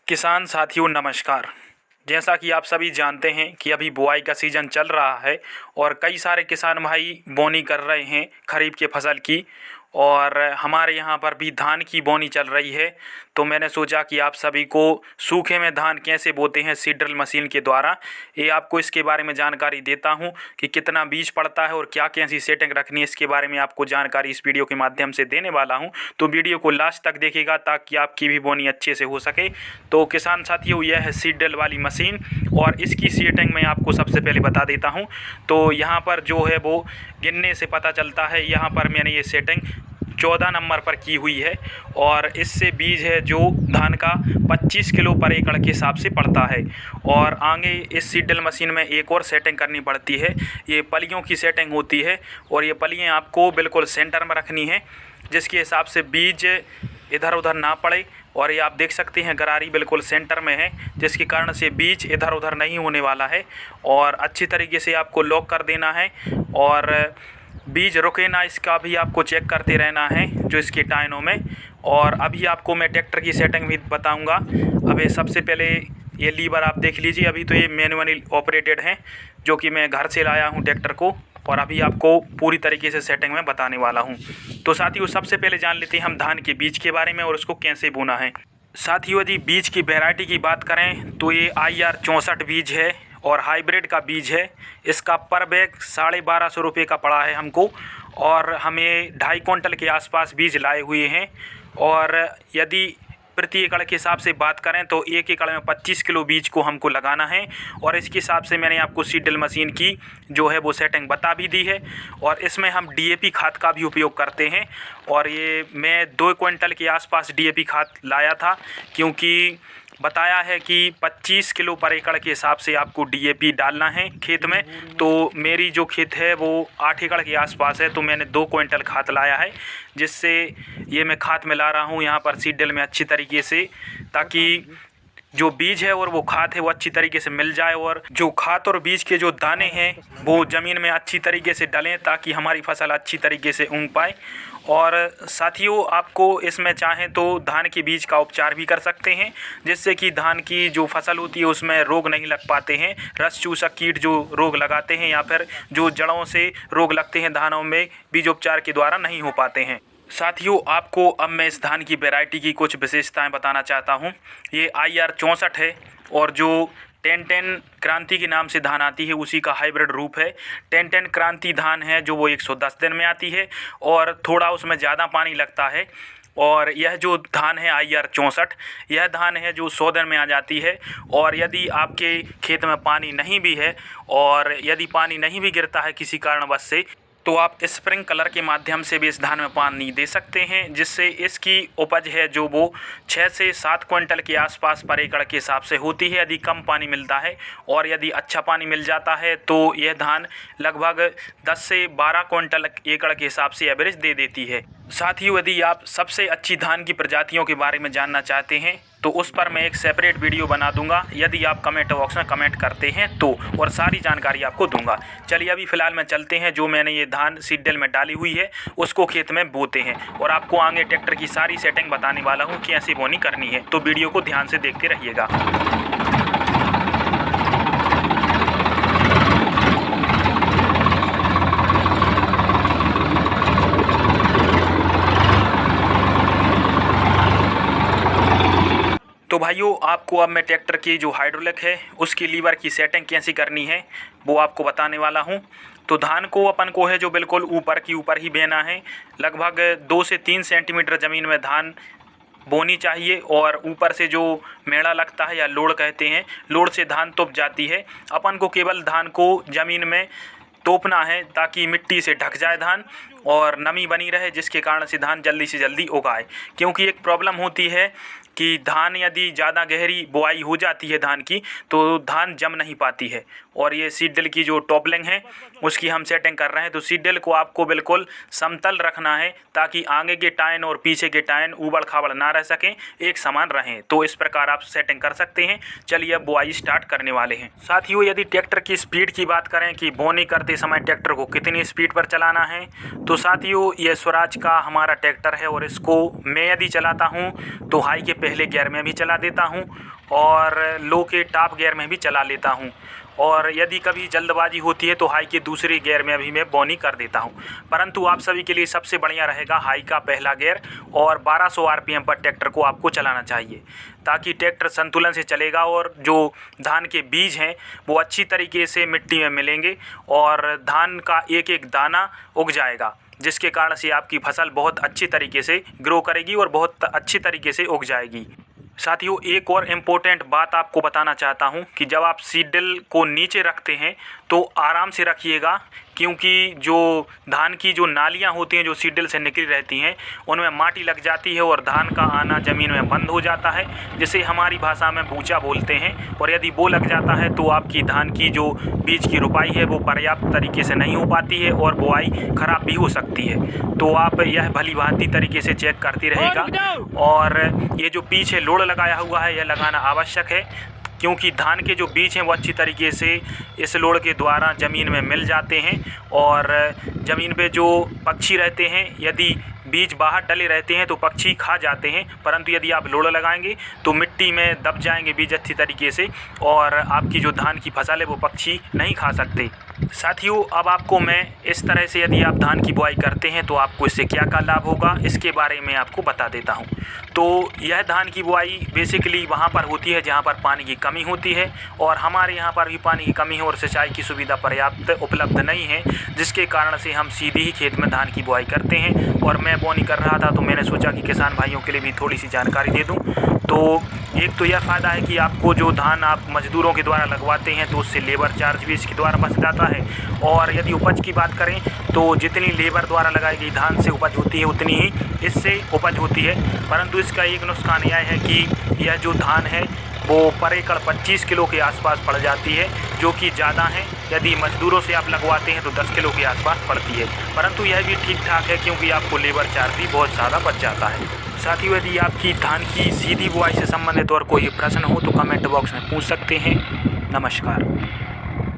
किसान साथियों नमस्कार। जैसा कि आप सभी जानते हैं कि अभी बुआई का सीज़न चल रहा है और कई सारे किसान भाई बोनी कर रहे हैं खरीफ के फसल की। और हमारे यहाँ पर भी धान की बोनी चल रही है। तो मैंने सोचा कि आप सभी को सूखे में धान कैसे बोते हैं सीड ड्रिल मशीन के द्वारा, ये आपको इसके बारे में जानकारी देता हूँ कि कितना बीज पड़ता है और क्या कैसी सेटिंग रखनी है। इसके बारे में आपको जानकारी इस वीडियो के माध्यम से देने वाला हूँ, तो वीडियो को लास्ट तक देखिएगा ताकि आपकी भी बोनी अच्छे से हो सके। तो किसान साथियों, यह है सीड ड्रिल वाली मशीन और इसकी सेटिंग मैं आपको सबसे पहले बता देता हूँ। तो यहाँ पर जो है वो गिनने से पता चलता है। यहाँ पर मैंने ये सेटिंग 14 नंबर पर की हुई है और इससे बीज है जो धान का 25 किलो पर एकड़ के हिसाब से पड़ता है। और आगे इस सीड ड्रिल मशीन में एक और सेटिंग करनी पड़ती है, ये पलियों की सेटिंग होती है। और ये पलियाँ आपको बिल्कुल सेंटर में रखनी है जिसके हिसाब से बीज इधर उधर ना पड़े। और ये आप देख सकते हैं गरारी बिल्कुल सेंटर में है जिसके कारण से बीज इधर उधर नहीं होने वाला है। और अच्छी तरीके से आपको लॉक कर देना है और बीज रुके ना, इसका भी आपको चेक करते रहना है जो इसके टाइनों में। और अभी आपको मैं ट्रैक्टर की सेटिंग भी बताऊंगा। अभी सबसे पहले ये लीवर आप देख लीजिए, अभी तो ये मैनुअली ऑपरेटेड है जो कि मैं घर से लाया हूँ ट्रैक्टर को, और अभी आपको पूरी तरीके से सेटिंग में बताने वाला हूँ। तो साथियों, सबसे पहले जान लेते हैं हम धान के बीज के बारे में और उसको कैसे बोना है। साथियों, यदि बीज की वैरायटी की बात करें तो ये IR 64 बीज है और हाइब्रिड का बीज है। इसका पर बैग 1250 रुपये का पड़ा है हमको, और हमें 2.5 क्विंटल के आसपास बीज लाए हुए हैं। और यदि प्रति एकड़ के हिसाब से बात करें तो एक एकड़ में 25 किलो बीज को हमको लगाना है। और इसके हिसाब से मैंने आपको सीड ड्रिल मशीन की जो है वो सेटिंग बता भी दी है। और इसमें हम DAP खाद का भी उपयोग करते हैं। और ये मैं 2 क्विंटल के आसपास DAP खाद लाया था, क्योंकि बताया है कि 25 किलो पर एकड़ के हिसाब से आपको DAP डालना है खेत में। तो मेरी जो खेत है वो 8 एकड़ के आसपास है, तो मैंने 2 क्विंटल खाद लाया है, जिससे ये मैं खाद मिला रहा हूँ यहाँ पर सीड ड्रिल में अच्छी तरीके से, ताकि जो बीज है और वो खाद है वो अच्छी तरीके से मिल जाए और जो खाद और बीज के जो दाने हैं वो ज़मीन में अच्छी तरीके से डलें ताकि हमारी फसल अच्छी तरीके से उग पाए। और साथियों, आपको इसमें चाहें तो धान के बीज का उपचार भी कर सकते हैं, जिससे कि धान की जो फसल होती है उसमें रोग नहीं लग पाते हैं। रस चूसक कीट जो रोग लगाते हैं या फिर जो जड़ों से रोग लगते हैं धानों में, बीज उपचार के द्वारा नहीं हो पाते हैं। साथियों, आपको अब मैं इस धान की वैरायटी की कुछ विशेषताएं बताना चाहता हूं। ये IR 64 है और जो 1010 क्रांति के नाम से धान आती है उसी का हाइब्रिड रूप है। 1010 क्रांति धान है जो वो 110 दिन में आती है और थोड़ा उसमें ज़्यादा पानी लगता है। और यह जो धान है IR 64, यह धान है जो 100 दिन में आ जाती है। और यदि आपके खेत में पानी नहीं भी है और यदि पानी नहीं भी गिरता है किसी कारणवश से, तो आप स्प्रिंकलर के माध्यम से भी इस धान में पानी दे सकते हैं, जिससे इसकी उपज है जो वो 6 से 7 क्विंटल के आसपास पर एकड़ के हिसाब से होती है यदि कम पानी मिलता है। और यदि अच्छा पानी मिल जाता है तो यह धान लगभग 10 से 12 क्विंटल एकड़ के हिसाब से एवरेज दे देती है। साथियों, यदि आप सबसे अच्छी धान की प्रजातियों के बारे में जानना चाहते हैं तो उस पर मैं एक सेपरेट वीडियो बना दूंगा यदि आप कमेंट बॉक्स में कमेंट करते हैं तो, और सारी जानकारी आपको दूंगा। चलिए अभी फ़िलहाल में चलते हैं, जो मैंने ये धान सीड ड्रिल में डाली हुई है उसको खेत में बोते हैं और आपको आगे ट्रैक्टर की सारी सेटिंग बताने वाला हूँ कि ऐसी बोनी करनी है। तो वीडियो को ध्यान से देखते रहिएगा। तो भाइयों, आपको अब मैं ट्रैक्टर की जो हाइड्रोलिक है उसकी लीवर की सेटिंग कैसी करनी है वो आपको बताने वाला हूं। तो धान को अपन को है जो बिल्कुल ऊपर की ऊपर ही बेना है। लगभग 2 से 3 सेंटीमीटर ज़मीन में धान बोनी चाहिए। और ऊपर से जो मेड़ा लगता है या लोड कहते हैं, लोड से धान तुप जाती है। अपन को केवल धान को ज़मीन में तोपना है ताकि मिट्टी से ढक जाए धान और नमी बनी रहे, जिसके कारण से धान जल्दी से जल्दी उगाए। क्योंकि एक प्रॉब्लम होती है कि धान यदि ज़्यादा गहरी बुआई हो जाती है धान की तो धान जम नहीं पाती है। और ये सीड ड्रिल की जो टॉपलिंग है उसकी हम सेटिंग कर रहे हैं। तो सीड ड्रिल को आपको बिल्कुल समतल रखना है ताकि आगे के टाइन और पीछे के टाइन ऊबड़ खाबड़ ना रह सकें, एक समान रहें। तो इस प्रकार आप सेटिंग कर सकते हैं। चलिए अब बुआई स्टार्ट करने वाले हैं। साथियों, यदि ट्रैक्टर की स्पीड की बात करें कि बोनी करते समय ट्रैक्टर को कितनी स्पीड पर चलाना है, तो साथियों ये स्वराज का हमारा ट्रैक्टर है और इसको मैं यदि चलाता हूँ तो हाई के पहले गियर में भी चला देता हूँ और लो के टॉप गियर में भी चला लेता हूँ। और यदि कभी जल्दबाजी होती है तो हाई के दूसरे गियर में भी मैं बोनी कर देता हूं। परंतु आप सभी के लिए सबसे बढ़िया रहेगा हाई का पहला गियर और 1200 आरपीएम पर ट्रैक्टर को आपको चलाना चाहिए, ताकि ट्रैक्टर संतुलन से चलेगा और जो धान के बीज हैं वो अच्छी तरीके से मिट्टी में मिलेंगे और धान का एक एक दाना उग जाएगा, जिसके कारण से आपकी फसल बहुत अच्छी तरीके से ग्रो करेगी और बहुत अच्छी तरीके से उग जाएगी। साथियों, एक और इम्पोर्टेंट बात आपको बताना चाहता हूं कि जब आप सीड ड्रिल को नीचे रखते हैं तो आराम से रखिएगा, क्योंकि जो धान की जो नालियां होती हैं जो सीड ड्रिल से निकली रहती हैं उनमें माटी लग जाती है और धान का आना ज़मीन में बंद हो जाता है, जिसे हमारी भाषा में बूचा बोलते हैं। और यदि वो लग जाता है तो आपकी धान की जो बीज की रुपाई है वो पर्याप्त तरीके से नहीं हो पाती है और बुआई खराब भी हो सकती है। तो आप यह भली भांति तरीके से चेक करते रहेगा। और ये जो पीछे लोड लगाया हुआ है यह लगाना आवश्यक है, क्योंकि धान के जो बीज हैं वो अच्छी तरीके से इस लोड के द्वारा ज़मीन में मिल जाते हैं। और ज़मीन पे जो पक्षी रहते हैं, यदि बीज बाहर डले रहते हैं तो पक्षी खा जाते हैं, परंतु यदि आप लोड लगाएंगे तो मिट्टी में दब जाएंगे बीज अच्छी तरीके से और आपकी जो धान की फसल है वो पक्षी नहीं खा सकते। साथियों, अब आपको मैं इस तरह से यदि आप धान की बुआई करते हैं तो आपको इससे क्या क्या लाभ होगा इसके बारे में आपको बता देता हूं। तो यह धान की बुआई बेसिकली वहां पर होती है जहां पर पानी की कमी होती है, और हमारे यहां पर भी पानी की कमी है और सिंचाई की सुविधा पर्याप्त उपलब्ध नहीं है, जिसके कारण से हम सीधे ही खेत में धान की बुआई करते हैं। और मैं बोनी कर रहा था तो मैंने सोचा कि किसान भाइयों के लिए भी थोड़ी सी जानकारी दे दूँ। तो एक तो यह फ़ायदा है कि आपको जो धान आप मज़दूरों के द्वारा लगवाते हैं तो उससे लेबर चार्ज भी इसके द्वारा बच जाता है। और यदि उपज की बात करें तो जितनी लेबर द्वारा लगाई गई धान से उपज होती है उतनी ही इससे उपज होती है। परंतु इसका एक नुकसान यह है कि यह जो धान है वो पर एकड़ 25 किलो के आसपास पड़ जाती है, जो कि ज़्यादा है। यदि मज़दूरों से आप लगवाते हैं तो 10 किलो के आसपास पड़ती है, परंतु यह भी ठीक ठाक है क्योंकि आपको लेबर चार्ज भी बहुत ज़्यादा बच जाता है। साथियों, यदि आपकी धान की सीधी बुआई से संबंधित और कोई प्रश्न हो तो कमेंट बॉक्स में पूछ सकते हैं। नमस्कार।